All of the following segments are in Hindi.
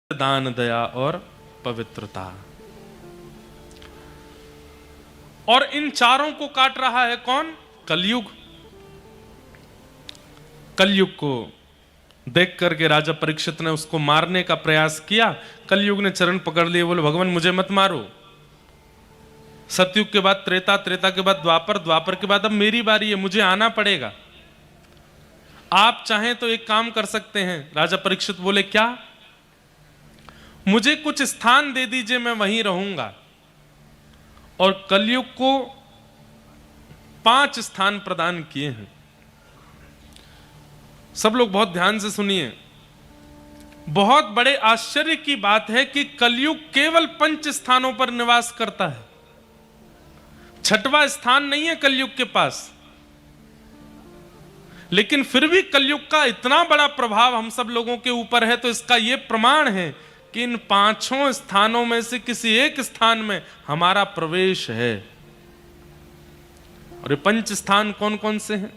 दान, दया और पवित्रता। और इन चारों को काट रहा है कौन? कलयुग। कलयुग को देख करके राजा परीक्षित ने उसको मारने का प्रयास किया। कलयुग ने चरण पकड़ लिए, बोले भगवान मुझे मत मारो। सतयुग के बाद त्रेता, त्रेता के बाद द्वापर, द्वापर के बाद अब मेरी बारी है, मुझे आना पड़ेगा। आप चाहें तो एक काम कर सकते हैं। राजा परीक्षित बोले क्या? मुझे कुछ स्थान दे दीजिए, मैं वहीं रहूंगा। और कलयुग को 5 स्थान प्रदान किए हैं। सब लोग बहुत ध्यान से सुनिए। बहुत बड़े आश्चर्य की बात है कि कलयुग केवल 5 स्थानों पर निवास करता है। 6वां स्थान नहीं है कलयुग के पास। लेकिन फिर भी कलयुग का इतना बड़ा प्रभाव हम सब लोगों के ऊपर है, तो इसका यह प्रमाण है कि इन 5 स्थानों में से किसी एक स्थान में हमारा प्रवेश है। और ये 5 स्थान कौन कौन से हैं?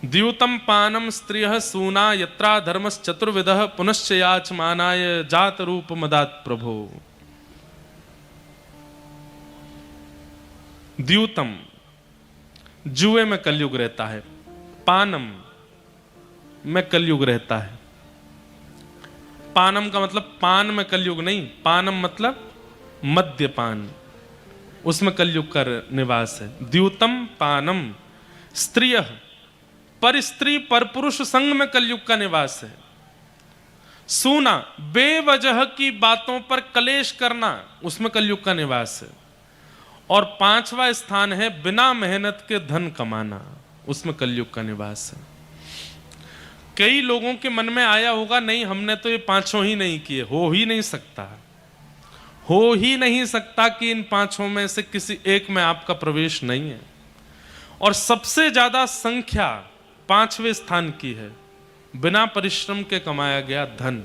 द्यूतम पानम स्त्रियः सूना यत्रा धर्मस् चतुर्विधः पुनश्च याचमानाय जात रूप मदात प्रभो। द्यूतम जुए में कलयुग रहता है, पानम में कलयुग रहता है। पानम का मतलब पान में कलयुग नहीं, पानम मतलब मद्यपान, उसमें कलयुग का निवास है। द्यूतम पानम स्त्रिय, पर स्त्री पर पुरुष संग में कलयुग का निवास है। सूना, बेवजह की बातों पर कलेश करना, उसमें कलयुग का निवास है। और 5वां स्थान है बिना मेहनत के धन कमाना, उसमें कलयुग का निवास है। कई लोगों के मन में आया होगा नहीं हमने तो ये 5 ही नहीं किए। हो ही नहीं सकता, हो ही नहीं सकता कि इन 5 में से किसी एक में आपका प्रवेश नहीं है। और सबसे ज्यादा संख्या 5वें स्थान की है, बिना परिश्रम के कमाया गया धन।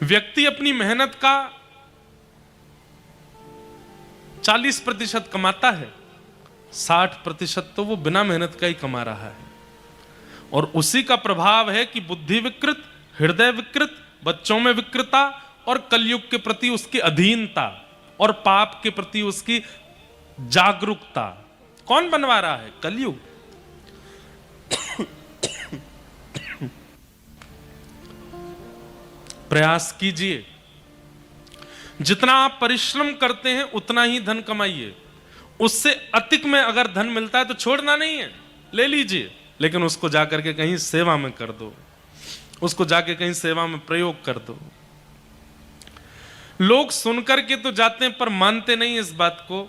व्यक्ति अपनी मेहनत का 40% कमाता है, 60% तो वो बिना मेहनत का ही कमा रहा है। और उसी का प्रभाव है कि बुद्धि विकृत, हृदय विकृत, बच्चों में विकृता, और कलयुग के प्रति उसकी अधीनता, और पाप के प्रति उसकी जागरूकता। कौन बनवा रहा है? कलयुग। प्रयास कीजिए, जितना आप परिश्रम करते हैं उतना ही धन कमाइए। उससे अधिक में अगर धन मिलता है तो छोड़ना नहीं है, ले लीजिए, लेकिन उसको जाकर के कहीं सेवा में कर दो, उसको जाके कहीं सेवा में प्रयोग कर दो। लोग सुनकर के तो जाते हैं पर मानते नहीं इस बात को।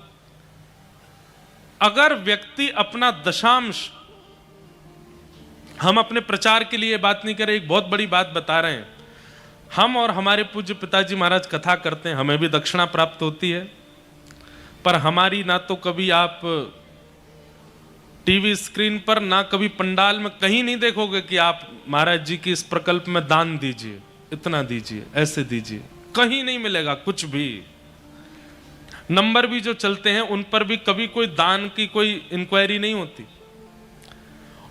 अगर व्यक्ति अपना दशांश, हम अपने प्रचार के लिए बात नहीं करें, एक बहुत बड़ी बात बता रहे हैं। हम और हमारे पूज्य पिताजी महाराज कथा करते हैं, हमें भी दक्षिणा प्राप्त होती है, पर हमारी ना तो कभी आप टीवी स्क्रीन पर, ना कभी पंडाल में कहीं नहीं देखोगे कि आप महाराज जी की इस प्रकल्प में दान दीजिए, इतना दीजिए, ऐसे दीजिए, कहीं नहीं मिलेगा कुछ भी। नंबर भी जो चलते हैं उन पर भी कभी कोई दान की कोई इंक्वायरी नहीं होती।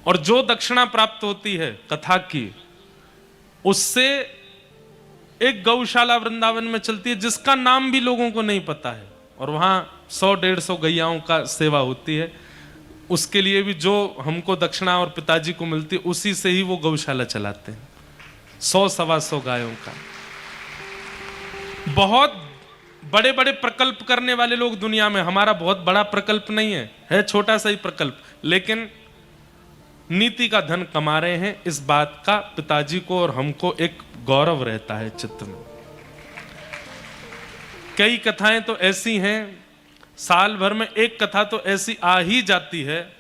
और जो दक्षिणा प्राप्त होती है कथा की, उससे एक गौशाला वृंदावन में चलती है जिसका नाम भी लोगों को नहीं पता है, और वहां 100-150 गैयाओं का सेवा होती है। उसके लिए भी जो हमको दक्षिणा और पिताजी को मिलती है उसी से ही वो गौशाला चलाते हैं, 100-125 गायों का। बहुत बड़े बड़े प्रकल्प करने वाले लोग दुनिया में, हमारा बहुत बड़ा प्रकल्प नहीं है छोटा सा ही प्रकल्प, लेकिन नीति का धन कमा रहे हैं। इस बात का पिताजी को और हमको एक गौरव रहता है चित्त में। कई कथाएं तो ऐसी हैं, साल भर में एक कथा तो ऐसी आ ही जाती है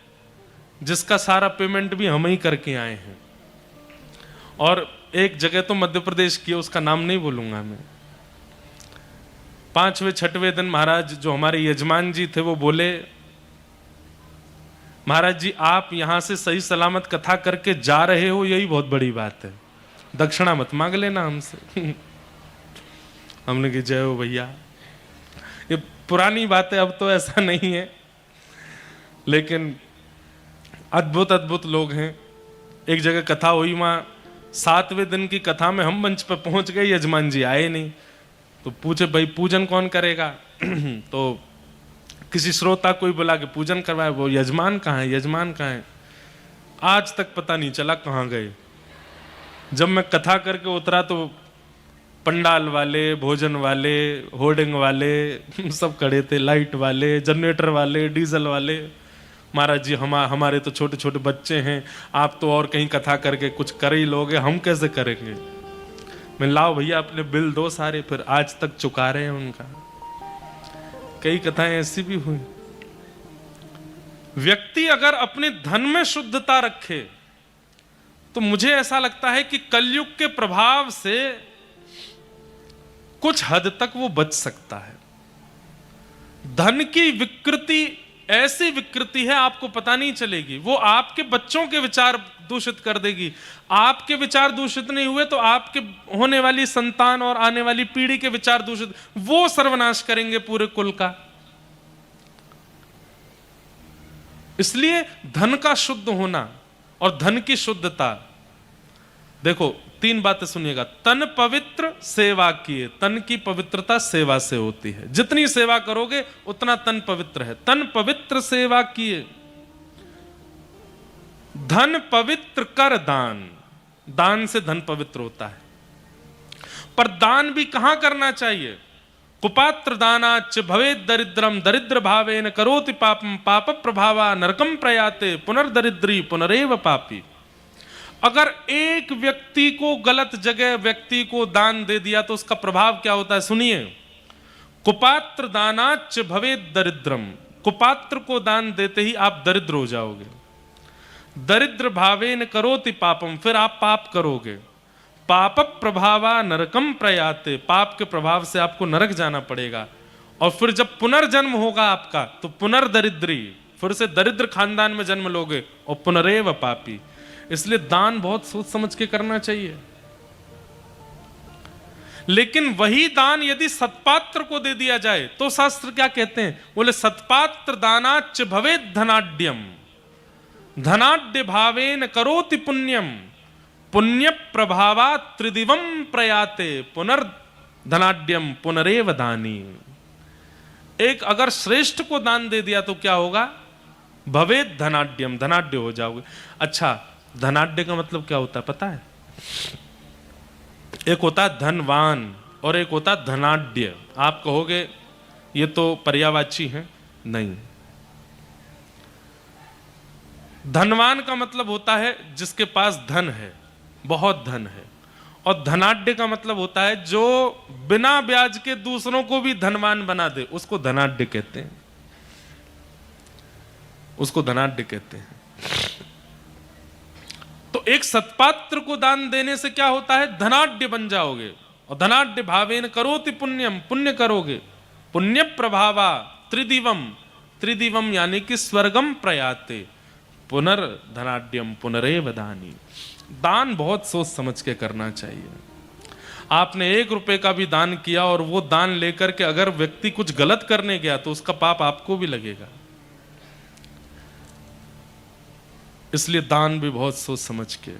जिसका सारा पेमेंट भी हम ही करके आए हैं। और एक जगह तो मध्य प्रदेश की, उसका नाम नहीं बोलूंगा मैं। 5वें-6वें दिन महाराज जो हमारे यजमान जी थे वो बोले, महाराज जी आप यहां से सही सलामत कथा करके जा रहे हो, यही बहुत बड़ी बात है, दक्षिणा मत मांग लेना हमसे। हमने कहा जय हो भैया। ये पुरानी बात है, अब तो ऐसा नहीं है, लेकिन अद्भुत अद्भुत लोग हैं। एक जगह कथा हुई, वहां 7वें दिन की कथा में हम मंच पर पहुंच गए, यजमान जी आए नहीं। तो पूछे भाई पूजन कौन करेगा? तो किसी श्रोता कोई बोला कि पूजन करवाए। वो यजमान कहाँ है, यजमान कहाँ है? आज तक पता नहीं चला कहाँ गए। जब मैं कथा करके उतरा तो पंडाल वाले, भोजन वाले, होर्डिंग वाले सब खड़े थे, लाइट वाले, जनरेटर वाले, डीजल वाले। महाराज जी हमारे तो छोटे छोटे बच्चे हैं, आप तो और कहीं कथा करके कुछ कर ही लोगे, हम कैसे करेंगे? मैं लाओ भैया अपने बिल दो सारे, फिर आज तक चुका रहे हैं उनका। कई कथाएं ऐसी भी हुई। व्यक्ति अगर अपने धन में शुद्धता रखे तो मुझे ऐसा लगता है कि कलयुग के प्रभाव से कुछ हद तक वो बच सकता है। धन की विकृति ऐसी विकृति है आपको पता नहीं चलेगी। वो आपके बच्चों के विचार दूषित कर देगी। आपके विचार दूषित नहीं हुए तो आपके होने वाली संतान और आने वाली पीढ़ी के विचार दूषित, वो सर्वनाश करेंगे पूरे कुल का। इसलिए धन का शुद्ध होना और धन की शुद्धता, देखो 3 बातें सुनिएगा। तन पवित्र सेवा किए, तन की पवित्रता सेवा से होती है। जितनी सेवा करोगे उतना तन पवित्र है। तन पवित्र सेवा किए, धन पवित्र कर दान, दान से धन पवित्र होता है। पर दान भी कहां करना चाहिए? कुपात्र दानाच भवेद दरिद्रम दरिद्र भावेन करोति पापम पाप प्रभावा नरकम प्रयाते पुनर्दरिद्री पुनरेव पापी। अगर एक व्यक्ति को गलत जगह व्यक्ति को दान दे दिया तो उसका प्रभाव क्या होता है? सुनिए। कुपात्र दानाच भवेद दरिद्रम, कुपात्र को दान देते ही आप दरिद्र हो जाओगे। दरिद्र भावेन करोति पापम, फिर आप पाप करोगे। पाप प्रभावा नरकम प्रयाते, पाप के प्रभाव से आपको नरक जाना पड़ेगा। और फिर जब पुनर्जन्म होगा आपका तो पुनर्दरिद्री, फिर से दरिद्र खानदान में जन्म लोगे और पुनरेव पापी। इसलिए दान बहुत सोच समझ के करना चाहिए। लेकिन वही दान यदि सत्पात्र को दे दिया जाए तो शास्त्र क्या कहते हैं? बोले सत्पात्र दानाच भवेद धनाढ्यम, धनाढ्य भावेन करोति पुण्यम, पुण्य प्रभावा त्रिदिवम प्रयाते पुनर्धनाढ्यम पुनरेव दानी। एक अगर श्रेष्ठ को दान दे दिया तो क्या होगा? भवेद धनाढ्यम, धनाढ्य हो जाओगे। अच्छा, धनाढ्य का मतलब क्या होता है पता है? एक होता है धनवान और एक होता है धनाढ्य। आप कहोगे ये तो पर्यायवाची है, नहीं। धनवान का मतलब होता है जिसके पास धन है, बहुत धन है। और धनाढ्य का मतलब होता है जो बिना ब्याज के दूसरों को भी धनवान बना दे, उसको धनाढ्य कहते हैं, उसको धनाढ्य कहते हैं। तो एक सत्पात्र को दान देने से क्या होता है? धनाढ्य बन जाओगे। और धनाढ्य भावेन करोति पुण्यम, पुण्य करोगे। पुण्य प्रभावा त्रिदिवम, त्रिदिवम यानी कि स्वर्गम प्रयाते पुनर्धनाढ्यम पुनरेव दानी। दान बहुत सोच समझ के करना चाहिए। आपने 1 रुपए का भी दान किया और वो दान लेकर के अगर व्यक्ति कुछ गलत करने गया तो उसका पाप आपको भी लगेगा। इसलिए दान भी बहुत सोच समझ के।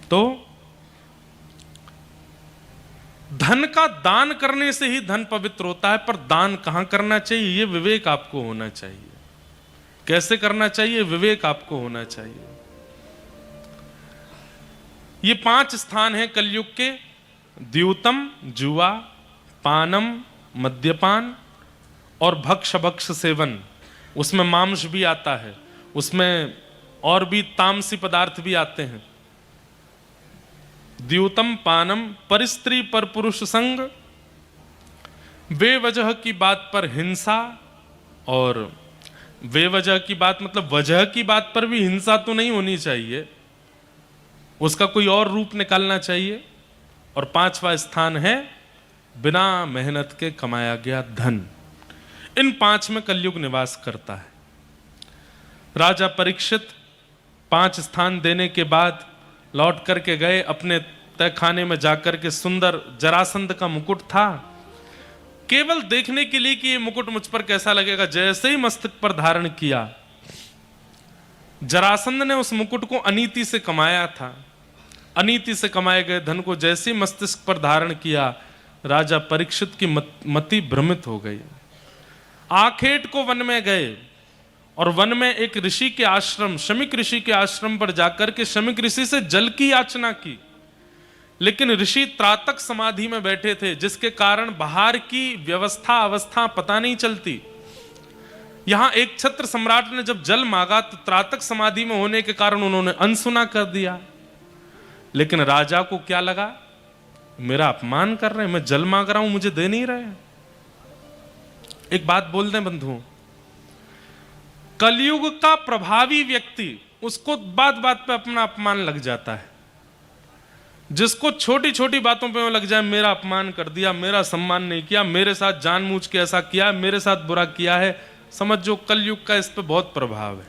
तो धन का दान करने से ही धन पवित्र होता है, पर दान कहां करना चाहिए ये विवेक आपको होना चाहिए। कैसे करना चाहिए, विवेक आपको होना चाहिए। ये 5 स्थान हैं कलयुग के: द्यूतम जुआ, पानम मद्यपान और भक्ष सेवन। उसमें मांस भी आता है, उसमें और भी तामसी पदार्थ भी आते हैं। द्यूतम पानम, पर स्त्री पर पुरुष संग, बेवजह की बात पर हिंसा। और बेवजह की बात मतलब वजह की बात पर भी हिंसा तो नहीं होनी चाहिए, उसका कोई और रूप निकालना चाहिए। और 5वां स्थान है बिना मेहनत के कमाया गया धन। इन 5 में कलयुग निवास करता है। राजा परीक्षित 5 स्थान देने के बाद लौट करके गए अपने तहखाने में जाकर के। सुंदर जरासंध का मुकुट था, केवल देखने के लिए कि ये मुकुट मुझ पर कैसा लगेगा। जैसे ही मस्तक पर धारण किया, जरासंध ने उस मुकुट को अनीति से कमाया था। अनीति से कमाए गए धन को जैसे मस्तिष्क पर धारण किया, राजा परीक्षित की मति भ्रमित हो गई। आखेट को वन में गए और वन में एक ऋषि के आश्रम, शमीक ऋषि के आश्रम पर जाकर के शमीक ऋषि से जल की याचना की, लेकिन ऋषि त्रातक समाधि में बैठे थे, जिसके कारण बाहर की व्यवस्था अवस्था पता नहीं चलती। यहां एक छत्र सम्राट ने जब जल मांगा तो त्रातक समाधि में होने के कारण उन्होंने अनसुना कर दिया। लेकिन राजा को क्या लगा, मेरा अपमान कर रहे हैं, मैं जल मांग रहा हूं, मुझे दे नहीं रहे। एक बात बोल दें बंधुओं, कलयुग का प्रभावी व्यक्ति, उसको बात बात पे अपना अपमान लग जाता है। जिसको छोटी छोटी बातों पे लग जाए, मेरा अपमान कर दिया, मेरा सम्मान नहीं किया, मेरे साथ जानबूझ के ऐसा किया, मेरे साथ बुरा किया है, समझो कलयुग का इस पे बहुत प्रभाव है।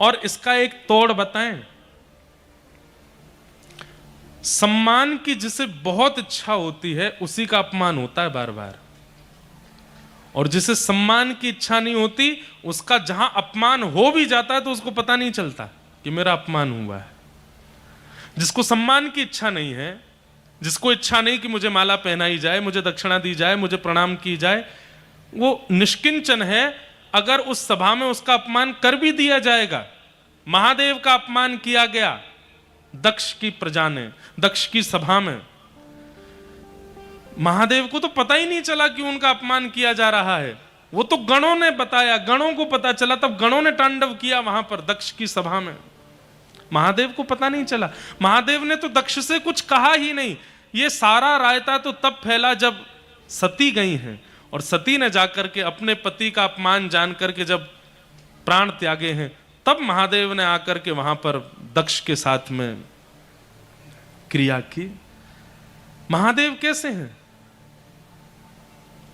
और इसका एक तोड़ बताएं, सम्मान की जिसे बहुत इच्छा होती है उसी का अपमान होता है बार बार, और जिसे सम्मान की इच्छा नहीं होती उसका जहां अपमान हो भी जाता है तो उसको पता नहीं चलता कि मेरा अपमान हुआ है। जिसको सम्मान की इच्छा नहीं है, जिसको इच्छा नहीं कि मुझे माला पहनाई जाए, मुझे दक्षिणा दी जाए, मुझे प्रणाम की जाए, वो निष्किंचन है। अगर उस सभा में उसका अपमान कर भी दिया जाएगा, महादेव का अपमान किया गया दक्ष की प्रजा ने, दक्ष की सभा में, महादेव को तो पता ही नहीं चला कि उनका अपमान किया जा रहा है। वो तो गणों ने बताया, गणों को पता चला, तब गणों ने तांडव किया वहां पर दक्ष की सभा में। महादेव को पता नहीं चला। महादेव ने तो दक्ष से कुछ कहा ही नहीं। ये सारा रायता तो तब फैला जब सती गई हैं, और सती ने जाकर के अपने पति का अपमान जान करके जब प्राण त्यागे हैं, तब महादेव ने आकर के वहां पर दक्ष के साथ में क्रिया की। महादेव कैसे हैं?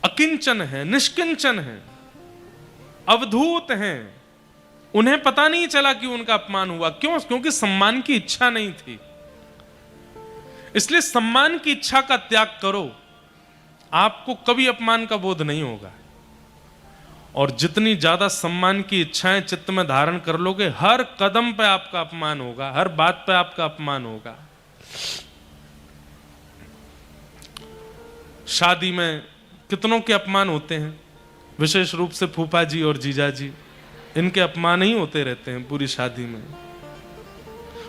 अकिंचन है, निष्किंचन है, अवधूत हैं। उन्हें पता नहीं चला कि उनका अपमान हुआ। क्यों? क्योंकि सम्मान की इच्छा नहीं थी। इसलिए सम्मान की इच्छा का त्याग करो, आपको कभी अपमान का बोध नहीं होगा। और जितनी ज्यादा सम्मान की इच्छाएं चित्त में धारण कर लोगे, हर कदम पे आपका अपमान होगा, हर बात पे आपका अपमान होगा। शादी में कितनों के अपमान होते हैं, विशेष रूप से फूफा जी और जीजा जी, इनके अपमान ही होते रहते हैं पूरी शादी में।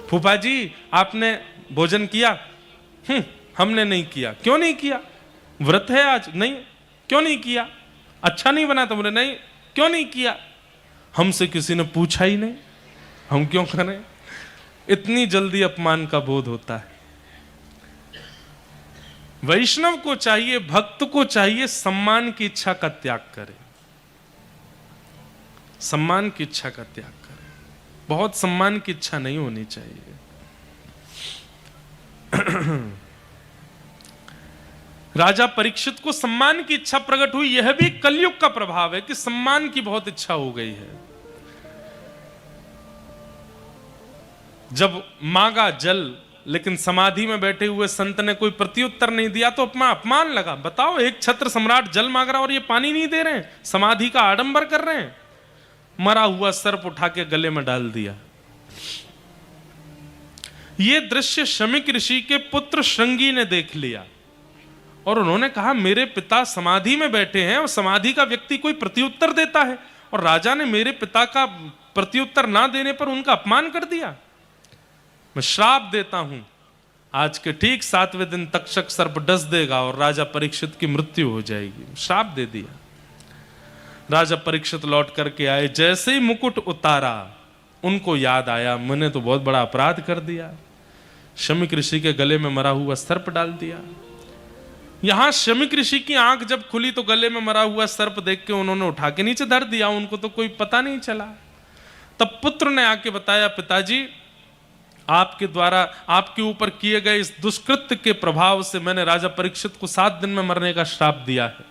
फूफा जी आपने भोजन किया? हमने नहीं किया। क्यों नहीं किया? व्रत है आज? नहीं। क्यों नहीं किया? अच्छा नहीं बना तुमने? नहीं। क्यों नहीं किया? हमसे किसी ने पूछा ही नहीं, हम क्यों करें? इतनी जल्दी अपमान का बोध होता है। वैष्णव को चाहिए, भक्त को चाहिए, सम्मान की इच्छा का त्याग करे, सम्मान की इच्छा का त्याग करे। बहुत सम्मान की इच्छा नहीं होनी चाहिए। राजा परीक्षित को सम्मान की इच्छा प्रकट हुई। यह भी कलयुग का प्रभाव है कि सम्मान की बहुत इच्छा हो गई है। जब मांगा जल, लेकिन समाधि में बैठे हुए संत ने कोई प्रत्युत्तर नहीं दिया तो अपमान लगा। बताओ, एक छत्र सम्राट जल मांग रहा और ये पानी नहीं दे रहे हैं, समाधि का आडंबर कर रहे हैं। मरा हुआ सर्प उठा के गले में डाल दिया। ये दृश्य शमीक ऋषि के पुत्र श्रृंगी ने देख लिया और उन्होंने कहा, मेरे पिता समाधि में बैठे हैं और समाधि का व्यक्ति कोई प्रत्युत्तर देता है, और राजा ने मेरे पिता का प्रत्युत्तर ना देने पर उनका अपमान कर दिया। मैं श्राप देता हूं, आज के ठीक 7वें दिन तक्षक सर्प डस देगा और राजा परीक्षित की मृत्यु हो जाएगी। श्राप दे दिया। राजा परीक्षित लौट करके आए, जैसे ही मुकुट उतारा उनको याद आया, मैंने तो बहुत बड़ा अपराध कर दिया, शमीक ऋषि के गले में मरा हुआ सर्प डाल दिया। यहां शमीक ऋषि की आंख जब खुली तो गले में मरा हुआ सर्प देख के उन्होंने उठा के नीचे धर दिया, उनको तो कोई पता नहीं चला। तब पुत्र ने आके बताया, पिताजी आपके द्वारा आपके ऊपर किए गए इस दुष्कृत्य के प्रभाव से मैंने राजा परीक्षित को 7 दिन में मरने का श्राप दिया है।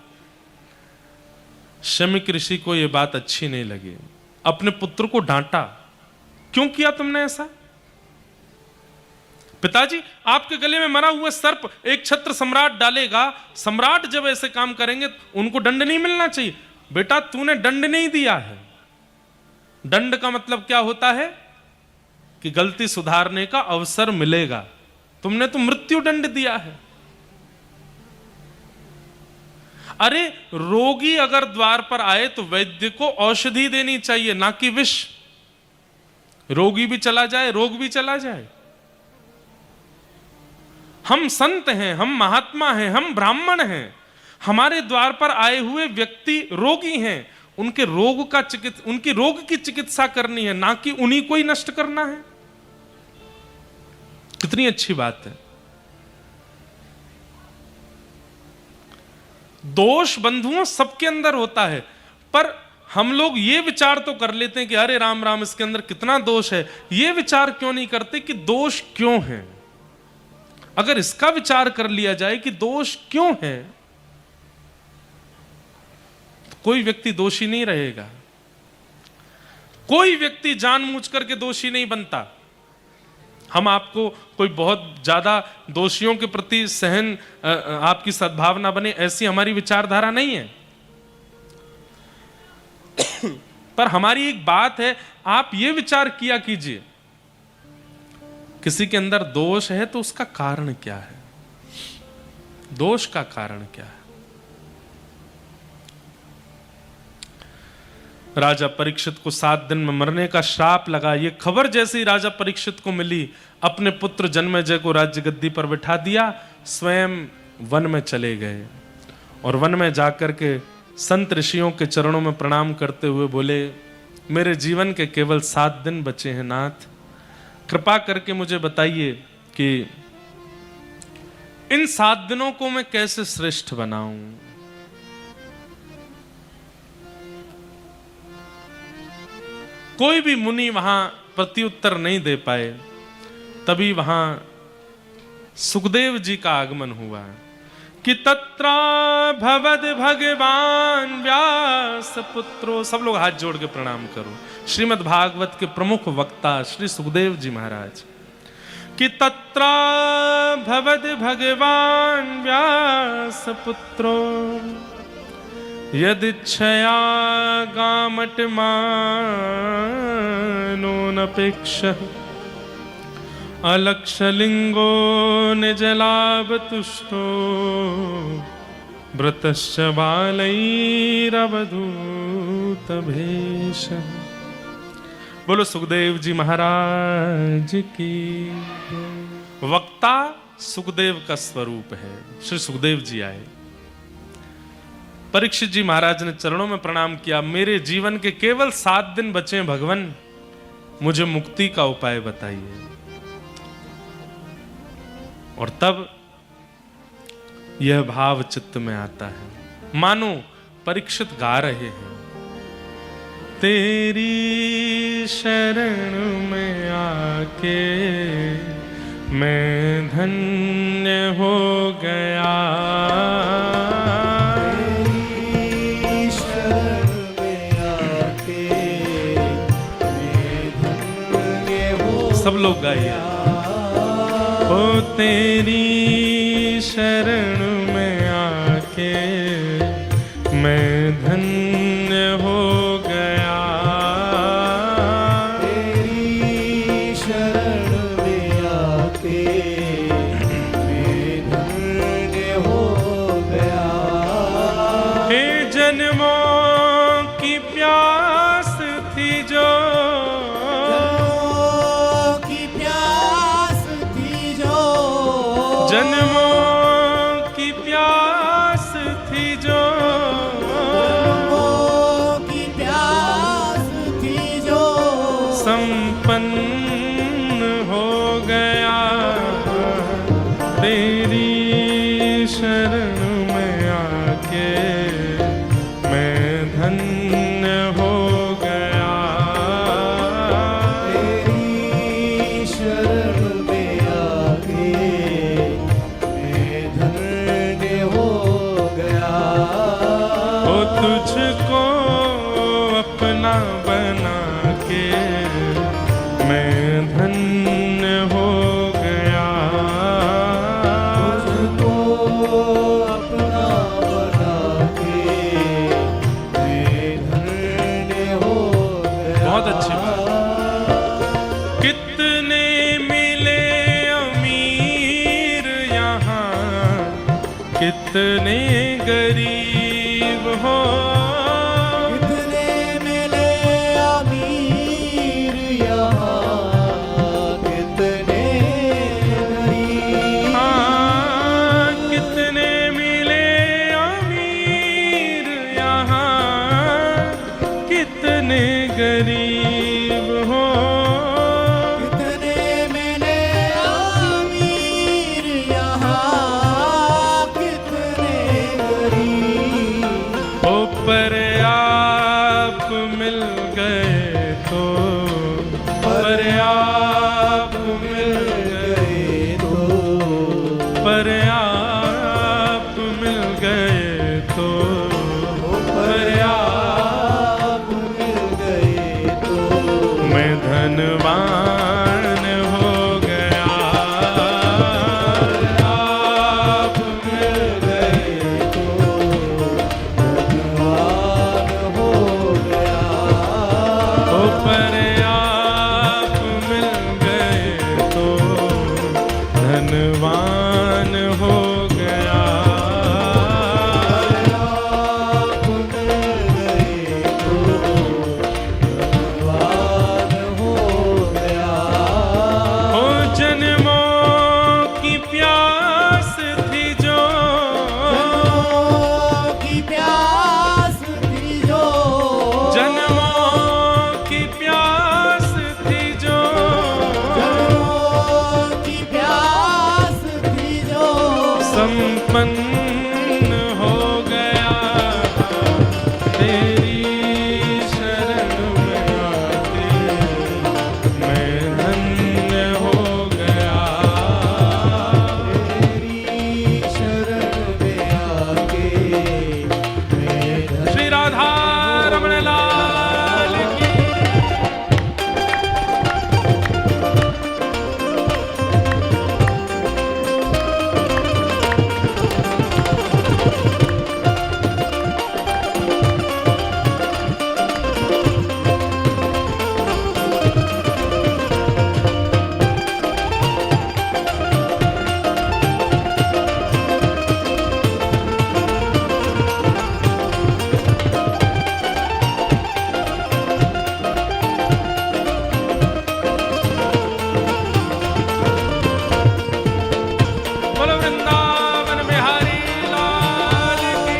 शमीक ऋषि को यह बात अच्छी नहीं लगी, अपने पुत्र को डांटा, क्यों किया तुमने ऐसा? पिताजी आपके गले में मरा हुआ सर्प एक छत्र सम्राट डालेगा, सम्राट जब ऐसे काम करेंगे उनको दंड नहीं मिलना चाहिए। बेटा तूने दंड नहीं दिया है। दंड का मतलब क्या होता है? कि गलती सुधारने का अवसर मिलेगा। तुमने तो मृत्यु दंड दिया है। अरे रोगी अगर द्वार पर आए तो वैद्य को औषधि देनी चाहिए, ना कि विष। रोगी भी चला जाए, रोग भी चला जाए। हम संत हैं, हम महात्मा हैं, हम ब्राह्मण हैं, हमारे द्वार पर आए हुए व्यक्ति रोगी हैं, उनके उनकी रोग की चिकित्सा करनी है, ना कि उन्हीं को ही नष्ट करना है। कितनी अच्छी बात है। दोष बंधुओं सबके अंदर होता है, पर हम लोग ये विचार तो कर लेते हैं कि अरे राम राम इसके अंदर कितना दोष है। ये विचार क्यों नहीं करते कि दोष क्यों है। अगर इसका विचार कर लिया जाए कि दोष क्यों है, तो कोई व्यक्ति दोषी नहीं रहेगा। कोई व्यक्ति जानबूझ करके दोषी नहीं बनता। हम आपको कोई बहुत ज्यादा दोषियों के प्रति सहन आपकी सद्भावना बने, ऐसी हमारी विचारधारा नहीं है। पर हमारी एक बात है, आप ये विचार किया कीजिए, किसी के अंदर दोष है तो उसका कारण क्या है। दोष का कारण क्या है। राजा परीक्षित को 7 दिन में मरने का श्राप लगा। ये खबर जैसे ही राजा परीक्षित को मिली, अपने पुत्र जन्मेजय को राज्य गद्दी पर बिठा दिया, स्वयं वन में चले गए और वन में जाकर के संत ऋषियों के चरणों में प्रणाम करते हुए बोले, मेरे जीवन के केवल 7 दिन बचे हैं नाथ, कृपा करके मुझे बताइए कि इन 7 दिनों को मैं कैसे श्रेष्ठ बनाऊं। कोई भी मुनि वहां प्रत्युत्तर नहीं दे पाए। तभी वहां सुखदेव जी का आगमन हुआ कि तत्रा भवद भगवान व्यास पुत्रो। सब लोग हाथ जोड़ के प्रणाम करो। श्रीमद् भागवत के प्रमुख वक्ता श्री सुखदेव जी महाराज कि तत्रा भवद भगवान व्यास पुत्रो यदिच्छया गामट मानो नपेक्ष अलक्षलिंगो निजलाभ तुष्टो व्रतश्च बालैरवधूत भेष। बोलो सुखदेव जी महाराज की। वक्ता सुखदेव का स्वरूप है। श्री सुखदेव जी आए, परीक्षित जी महाराज ने चरणों में प्रणाम किया, मेरे जीवन के केवल 7 दिन बचे हैं भगवान, मुझे मुक्ति का उपाय बताइए। और तब यह भाव चित्त में आता है, मानो परीक्षित गा रहे हैं, तेरी शरण में आके मैं धन्य हो गया। तेरी शरण में आके मैं धन्य हो। सब लोग गाइए। ओ तेरी शरण में आके मैं धन्य हो गया। तेरी शरण में आके मैं धन्य हो गया। हे जन्मों की प्यास थी जो, जन्मों की प्यास थी जो, जन्मों की प्यास थी जो संपन्न हो गया। तेरी शरण में आके मैं धन्य हो गया। तेरी शरण में आके तुझको अपना बना के मैं धन्य हो गया। कितने गरीब हो, कितने मिले अमीर यहाँ, कितने गरीब। हाँ, कितने मिले अमीर यहाँ, कितने गरीब हो, कितने मिले अमीर यहाँ, कितने गरीब। ओ पर आप मिल गए तो, पर आप मिल गए तो, पर आप मिल गए तो, पर आप मिल गए तो, मैं धनवान हो गया। आप मिल गए तो धनवान हो गया। ओ पर आप मिल गए तो धनवान हो गया। आप मिल गए तो धनवान हो गया। ओ जन्मों की प्यास थी जो, जन्मों की प्यास थी जो, जन्मों की प्यास थी जो, जन्मों की प्यास थी जो, संपन्न हो गया तेरी शरण में आके, मैं धन्य हो गया। तेरी शरण में आके मैं श्री राधा रमण लाल की। बोलो वृंदावन बिहारी लाल की।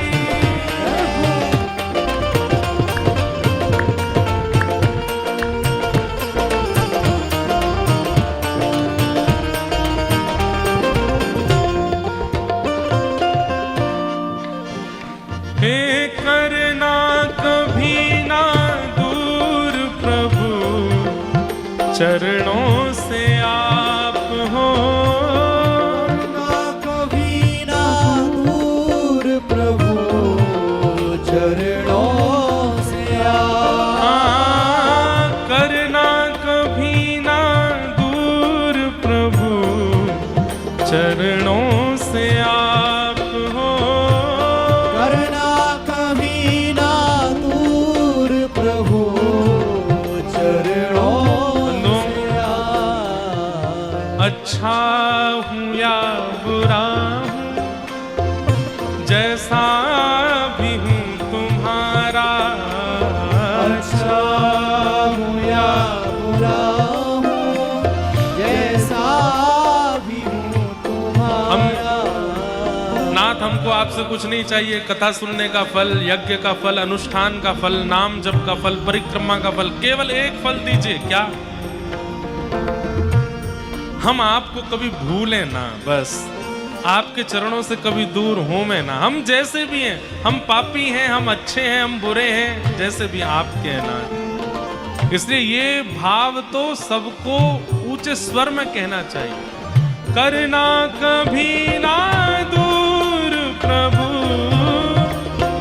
हे करना कभी ना दूर प्रभु, चरणों से आप हो। ना कभी ना दूर प्रभु, चरणों से हाँ, करना कभी ना दूर प्रभु, चरणों से आप हो। करना कभी ना दूर प्रभु, चरणों से अच्छा हूँ या बुरा हूँ, जैसा भी हूँ तुम्हारा। अच्छा हूँ या बुरा हूँ, जैसा भी हूँ तुम्हारा। नाथ, हमको आपसे कुछ नहीं चाहिए। कथा सुनने का फल, यज्ञ का फल, अनुष्ठान का फल, नाम जप का फल, परिक्रमा का फल, केवल एक फल दीजिए। क्या? हम आपको कभी भूलें ना, बस आपके चरणों से कभी दूर हो में ना। हम जैसे भी हैं, हम पापी हैं, हम अच्छे हैं, हम बुरे हैं, जैसे भी आपके हैं ना। इसलिए ये भाव तो सबको ऊंचे स्वर में कहना चाहिए। करना कभी ना दूर प्रभु,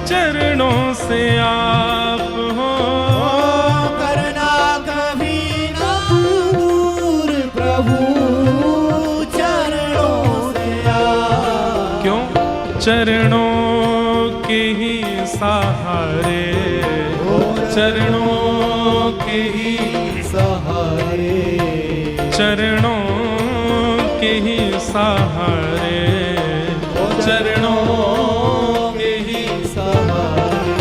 चरणों से आप हो। करना कभी ना दूर प्रभु, चरणों से आप। क्यों? चरणों के ही सहारे, चरणों के ही सहारे, चरणों के ही सहारे, चरणों के ही सहारे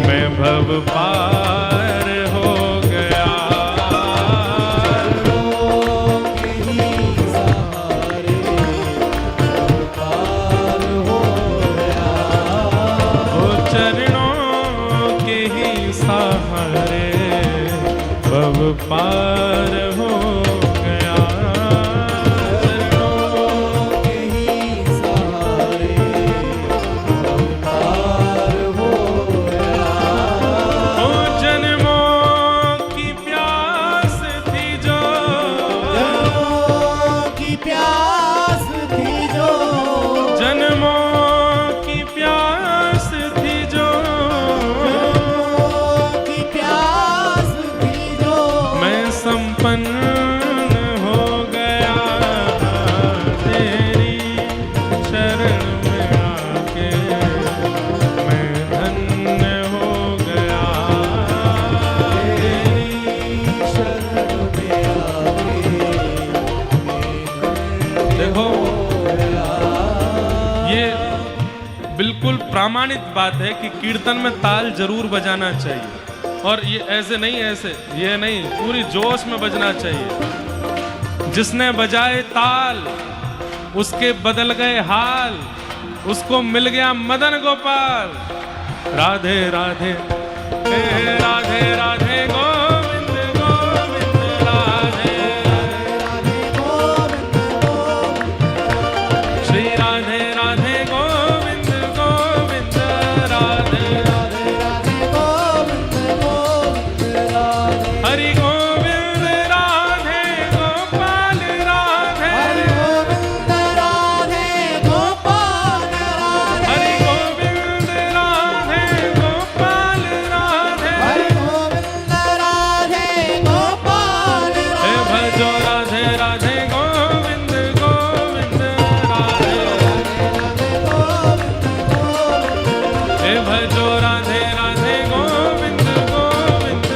मैं भव पार हो गया। के ही सहारे पार हो गया। ओ चरणों के ही सहारे भव पार हो गया। चरणों के ही सहारे पार हो गया। ओ जन्मों की प्यास थी जो जन्मों की प्यास थी जो जन्मों की प्यास थी जो जन्मों की प्यास थी जो मैं संपन्न हो गया तेरी शरण में आके मैं धन्य हो गया। तेरी शरण में आके देखो ये बिल्कुल प्रामाणिक बात है कि कीर्तन में ताल जरूर बजाना चाहिए, और ये ऐसे नहीं, ऐसे ये नहीं, पूरी जोश में बजना चाहिए। जिसने बजाए ताल उसके बदल गए हाल, उसको मिल गया मदन गोपाल। राधे राधे हे राधे राधे गोविंद गोविंद राधे राधे गोविंद गोविंद श्री राधे राधे गोविंद गोविंद राधे राधे राधे गोविंद गोविंद राधे हरि गोविंद राधे गोपाल राधे हरि गोविंद राधे गोपाल राधे हरि गोविंद राधे गोपाल राधे हरि गोविंद राधे गोपाल हे राधे भजो राधे राधे गोविंद गोविंद राधे राधे गोविंद गोविंद हे भजो राधे राधे गोविंद गोविंद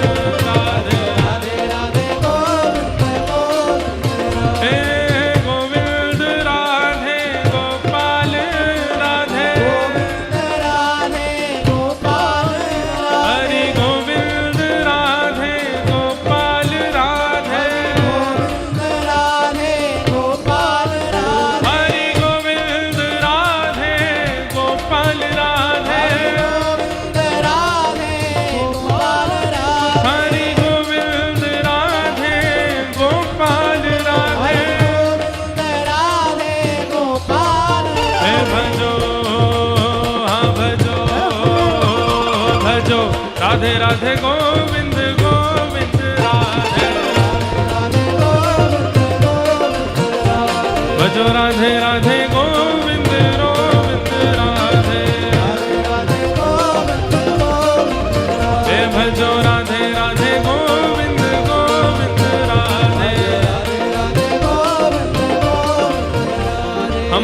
राधे राधे राधे गोविंद गोविंद हे गोविंद राधे गोपाल राधे गोविंद राधे गोपाल हरि गोविंद राधे गोपाल राधे गोविंद राधे गोपाल राधे हरि गोविंद राधे गोपाल राधे गोविंद राधे गोपाल राधे हरि गोविंद राधे गोपाल राधे गोविंद राधे गोपाल हे भजो हाँ भजो भजो राधे राधे गोविंद गोविंद राधे राधे गोविंद गोविंद राधे भजो राधे राधे गोविंद गोविंद राधे राधे गोविंद गोविंद राधे हे भजो राधे राधे गोविंद गोविंद राधे राधे गोविंद गोविंद राधे हम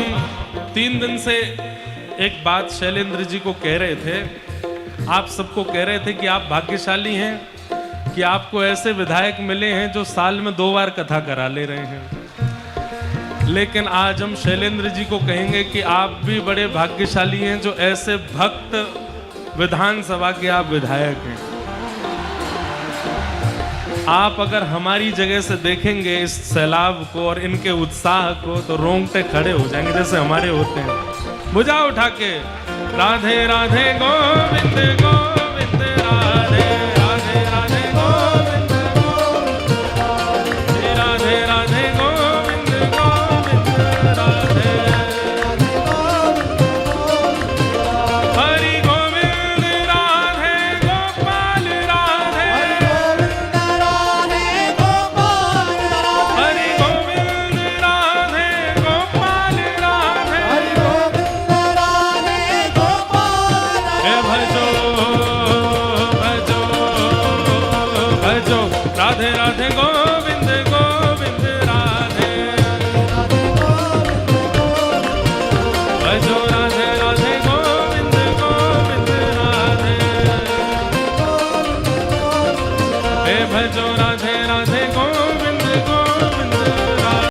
3 दिन से एक बात शैलेंद्र जी को कह रहे थे, आप सबको कह रहे थे कि आप भाग्यशाली हैं कि आपको ऐसे विधायक मिले हैं जो साल में 2 बार कथा करा ले रहे हैं। लेकिन आज हम शैलेंद्र जी को कहेंगे कि आप भी बड़े भाग्यशाली हैं जो ऐसे भक्त विधानसभा के आप विधायक हैं। आप अगर हमारी जगह से देखेंगे इस सैलाब को और इनके उत्साह को तो रोंगटे खड़े हो जाएंगे जैसे हमारे होते हैं। भुजा उठा के राधे राधे गोविंद गोविंद